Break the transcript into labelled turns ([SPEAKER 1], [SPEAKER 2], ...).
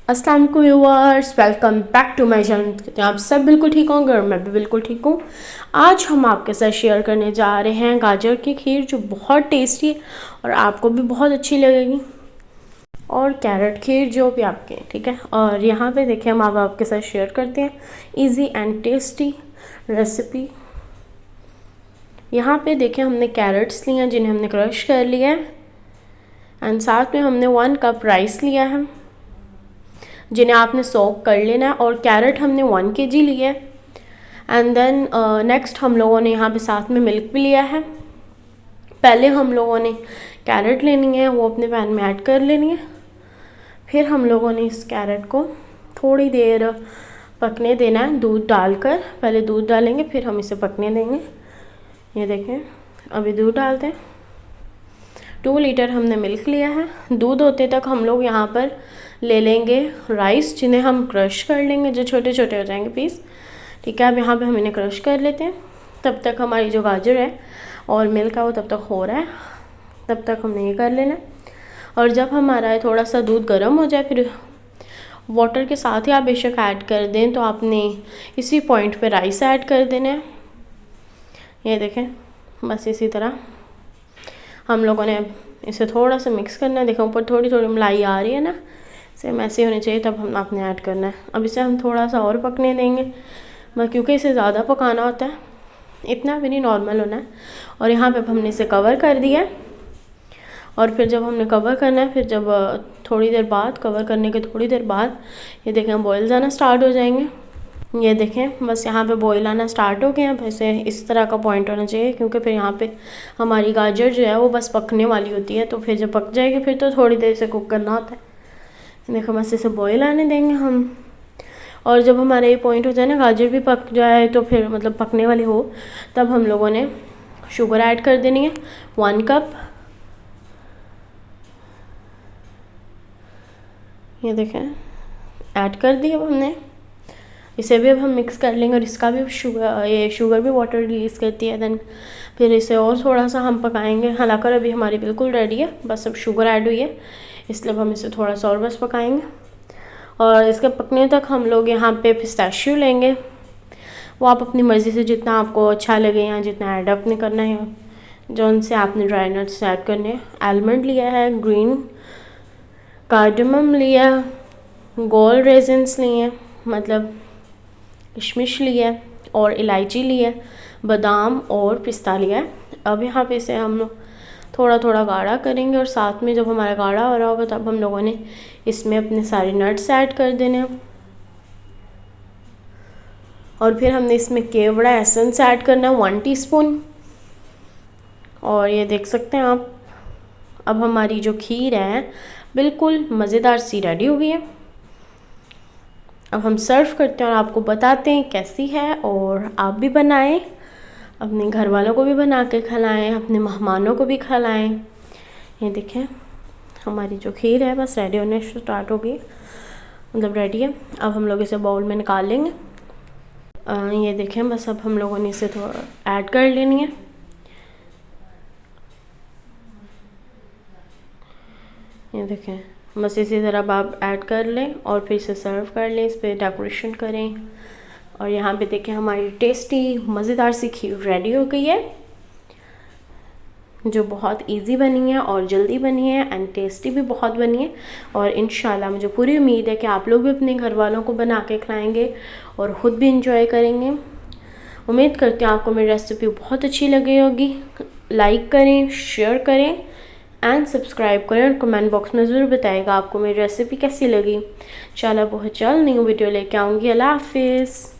[SPEAKER 1] अस्सलाम वालेकुम viewers, welcome back to my channel. आप सब बिल्कुल ठीक होंगे और मैं भी बिल्कुल ठीक हूँ। आज हम आपके साथ शेयर करने जा रहे हैं गाजर की खीर, जो बहुत टेस्टी है और आपको भी बहुत अच्छी लगेगी, और कैरेट खीर जो भी आपके ठीक है। और यहाँ पे देखिए हम अब आपके साथ शेयर करते हैं इजी एंड टेस्टी रेसिपी। यहाँ पे देखिए हमने कैरेट्स लिए हैं जिन्हें हमने क्रश कर लिया है, एंड साथ में हमने 1 कप राइस लिया है जिन्हें आपने सोक कर लेना है, और कैरेट हमने 1 kg लिया है। एंड देन नेक्स्ट हम लोगों ने यहाँ पे साथ में मिल्क भी लिया है। पहले हम लोगों ने कैरेट लेनी है, वो अपने पैन में ऐड कर लेनी है। फिर हम लोगों ने इस कैरेट को थोड़ी देर पकने देना है दूध डालकर। पहले दूध डालेंगे फिर हम इसे पकने देंगे। ये देखें अभी दूध डालते हैं। 2 लीटर हमने मिल्क लिया है। दूध होते तक हम लोग यहाँ पर ले लेंगे राइस, जिन्हें हम क्रश कर लेंगे, जो छोटे छोटे हो जाएंगे पीस। ठीक है, अब यहाँ पे हम इन्हें क्रश कर लेते हैं। तब तक हमारी जो गाजर है और मिल्क है वो तब तक हो रहा है, तब तक हमने ये कर लेना है। और जब हमारा थोड़ा सा दूध गर्म हो जाए, फिर वाटर के साथ ही आप बेशक ऐड कर दें, तो आपने इसी पॉइंट पे राइस ऐड कर देना है। ये देखें बस इसी तरह हम लोगों ने इसे थोड़ा सा मिक्स करना है। देखो ऊपर थोड़ी थोड़ी मलाई आ रही है ना, सेम ऐसे होने चाहिए, तब हम आपने ऐड करना है। अब इसे हम थोड़ा सा और पकने देंगे, क्योंकि इसे ज़्यादा पकाना होता है, इतना भी नहीं, नॉर्मल होना है। और यहाँ पे हमने इसे कवर कर दिया है। और फिर जब हमने कवर करना है, फिर जब थोड़ी देर बाद, कवर करने के थोड़ी देर बाद, ये देखें बॉयल्स आना स्टार्ट हो जाएंगे। ये देखें बस यहाँ पे बॉयल आना स्टार्ट हो गया। वैसे इस तरह का पॉइंट होना चाहिए, क्योंकि फिर यहाँ पे हमारी गाजर जो है वो बस पकने वाली होती है। तो फिर जब पक जाएगी फिर तो थोड़ी देर से कुक करना होता है। देखो बस इसे बॉयल आने देंगे हम। और जब हमारा ये पॉइंट हो जाए ना, गाजर भी पक जाए, तो फिर मतलब पकने वाली हो, तब हम लोगों ने शुगर ऐड कर देनी है 1 कप। ये देखें ऐड कर दी अब हमने। इसे भी अब हम मिक्स कर लेंगे, और इसका भी शुगर भी वाटर रिलीज़ करती है। देन फिर इसे और थोड़ा सा हम पकाएंगे। हालांकि अभी हमारी बिल्कुल रेडी है, बस अब शुगर ऐड हुई है, इसलिए हम इसे थोड़ा सा और बस पकाएंगे। और इसके पकने तक हम लोग यहाँ पे पिस्ताशियो लेंगे। वो आप अपनी मर्ज़ी से जितना आपको अच्छा लगे या जितना ऐड अपने करना है, जो उनसे आपने ड्राई नट्स ऐड करने हैं। आलमंड लिया है, ग्रीन कार्डमम लिया, गोल्ड रेजिन्स लिए, मतलब किशमिश लिया, और इलायची लिया, बादाम और पिस्ता लिया है। अब यहाँ पे इसे हम लोग थोड़ा थोड़ा गाढ़ा करेंगे, और साथ में जब हमारा गाढ़ा हो रहा होगा तब हम लोगों ने इसमें अपने सारे नट्स ऐड कर देने हैं। और फिर हमने इसमें केवड़ा एसेंस ऐड करना है 1 टीस्पून। और ये देख सकते हैं आप, अब हमारी जो खीर है बिल्कुल मज़ेदार सी रेडी हो गई है। अब हम सर्व करते हैं और आपको बताते हैं कैसी है, और आप भी बनाएं, अपने घर वालों को भी बना के खिलाएं, अपने मेहमानों को भी खिलाएं। ये देखें हमारी जो खीर है बस रेडी होने स्टार्ट हो गई, मतलब रेडी है। अब हम लोग इसे बाउल में निकाल लेंगे। ये देखें बस अब हम लोगों ने इसे थोड़ा ऐड कर लेनी है। ये देखें बस इसी तरह आप ऐड कर लें और फिर इसे सर्व कर लें, इस पर डेकोरेशन करें। और यहाँ पे देखें हमारी टेस्टी मज़ेदार सी खीर रेडी हो गई है, जो बहुत इजी बनी है और जल्दी बनी है, एंड टेस्टी भी बहुत बनी है। और इंशाल्लाह मुझे पूरी उम्मीद है कि आप लोग भी अपने घर वालों को बना के खिलाएंगे और ख़ुद भी इंजॉय करेंगे। उम्मीद करती हूँ आपको मेरी रेसिपी बहुत अच्छी लगी होगी। लाइक करें, शेयर करें एंड सब्सक्राइब करें, और कमेंट बॉक्स में ज़रूर बताइएगा आपको मेरी रेसिपी कैसी लगी। इंशाल्लाह बहुत जल्द न्यू वीडियो लेके आऊँगी। अल्लाह हाफिज़।